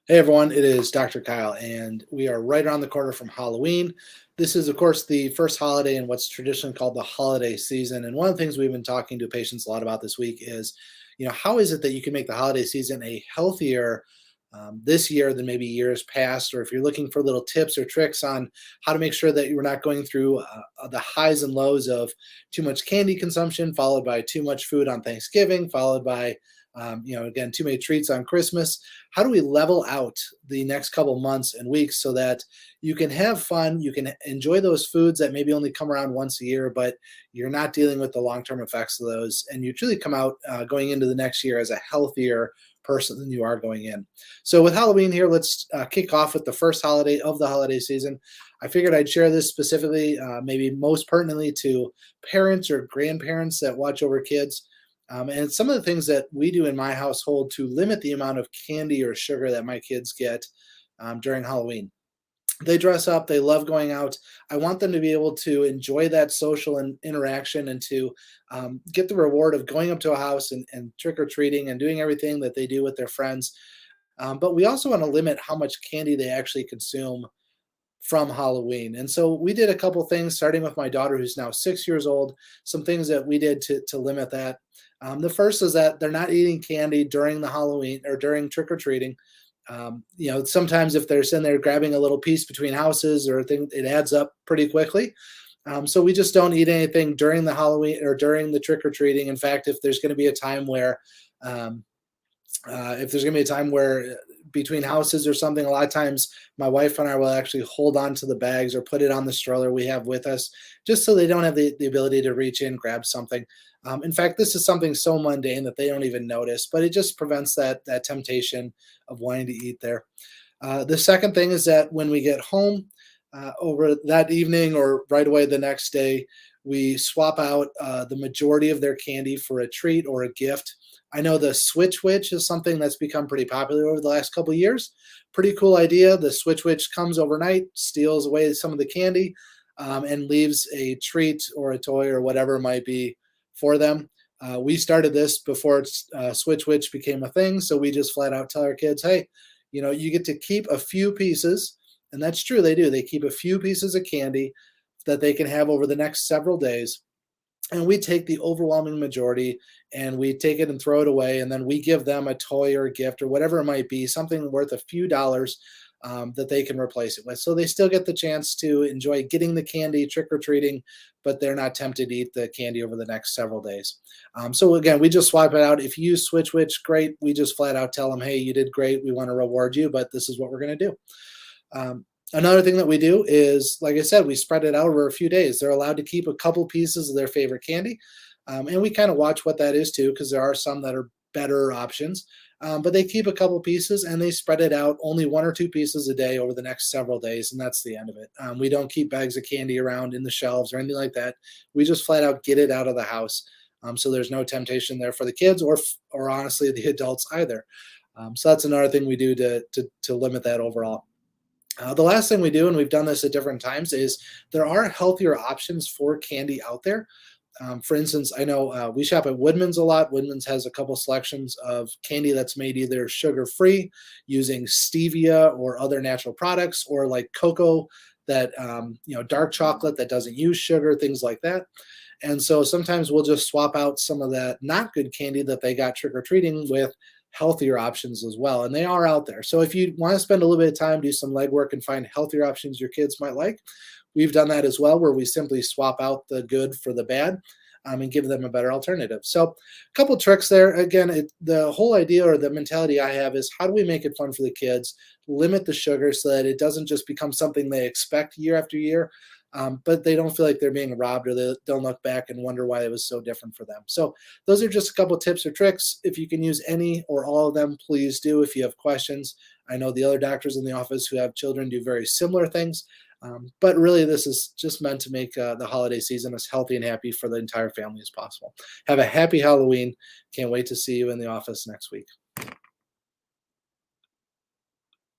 Hey everyone, it is Dr. Kyle, and we are right around the corner from Halloween. This is, of course, the first holiday in what's traditionally called the holiday season. And one of the things we've been talking to patients a lot about this week is, how is it that you can make the holiday season a healthier this year than maybe years past? Or if you're looking for little tips or tricks on how to make sure that you're not going through the highs and lows of too much candy consumption, followed by too much food on Thanksgiving, followed by again, too many treats on Christmas. How do we level out the next couple months and weeks so that you can have fun, you can enjoy those foods that maybe only come around once a year, but you're not dealing with the long-term effects of those, and you truly come out going into the next year as a healthier person than you are going in. So with Halloween here, let's kick off with the first holiday of the holiday season. I figured I'd share this specifically, maybe most pertinently to parents or grandparents that watch over kids. And some of the things that we do in my household to limit the amount of candy or sugar that my kids get during Halloween. They dress up, they love going out. I want them to be able to enjoy that social interaction and to get the reward of going up to a house and trick or treating and doing everything that they do with their friends. But we also want to limit how much candy they actually consume from Halloween. And so we did a couple things, starting with my daughter, who's now 6 years old, some things that we did to limit that. The first is that they're not eating candy during the Halloween or during trick or treating. Sometimes if they're sitting there grabbing a little piece between houses or thing, it adds up pretty quickly. So we just don't eat anything during the Halloween or during the trick or treating. In fact, um, if there's going to be a time where between houses or something, a lot of times my wife and I will actually hold on to the bags or put it on the stroller we have with us, just so they don't have the ability to reach in, grab something. In fact, this is something so mundane that they don't even notice, but it just prevents that temptation of wanting to eat there. The second thing is that when we get home over that evening or right away the next day, we swap out the majority of their candy for a treat or a gift. I know the Switch Witch is something that's become pretty popular over the last couple of years. Pretty cool idea. The Switch Witch comes overnight, steals away some of the candy, and leaves a treat or a toy or whatever it might be for them. We started this before Switch Witch became a thing, so we just flat out tell our kids, hey, you get to keep a few pieces, and that's true, they do. They keep a few pieces of candy that they can have over the next several days, and we take the overwhelming majority and we take it and throw it away, and then we give them a toy or a gift or whatever it might be, something worth a few dollars, that they can replace it with, so they still get the chance to enjoy getting the candy trick-or-treating, but they're not tempted to eat the candy over the next several days. So again, we just swap it out. If you use Switch Witch, great. We just flat out tell them, hey, you did great, we want to reward you, but this is what we're going to do. Another thing that we do is, like I said, we spread it out over a few days. They're allowed to keep a couple pieces of their favorite candy. And we kind of watch what that is too, because there are some that are better options. But they keep a couple pieces and they spread it out only one or two pieces a day over the next several days. And that's the end of it. We don't keep bags of candy around in the shelves or anything like that. We just flat out get it out of the house. So there's no temptation there for the kids or honestly the adults either. So that's another thing we do to limit that overall. The last thing we do, and we've done this at different times, is there are healthier options for candy out there. For instance, I know we shop at Woodman's a lot. Woodman's has a couple selections of candy that's made either sugar-free using stevia or other natural products, or like cocoa that, dark chocolate that doesn't use sugar, things like that. And so sometimes we'll just swap out some of that not good candy that they got trick-or-treating with healthier options as well. And they are out there. So if you want to spend a little bit of time, do some legwork and find healthier options your kids might like, we've done that as well, where we simply swap out the good for the bad, and give them a better alternative. So a couple tricks there. Again, the whole idea or the mentality I have is, how do we make it fun for the kids, limit the sugar so that it doesn't just become something they expect year after year, but they don't feel like they're being robbed, or they don't look back and wonder why it was so different for them. So those are just a couple tips or tricks. If you can use any or all of them, please do. If you have questions, I know the other doctors in the office who have children do very similar things. But really, this is just meant to make the holiday season as healthy and happy for the entire family as possible. Have a happy Halloween. Can't wait to see you in the office next week.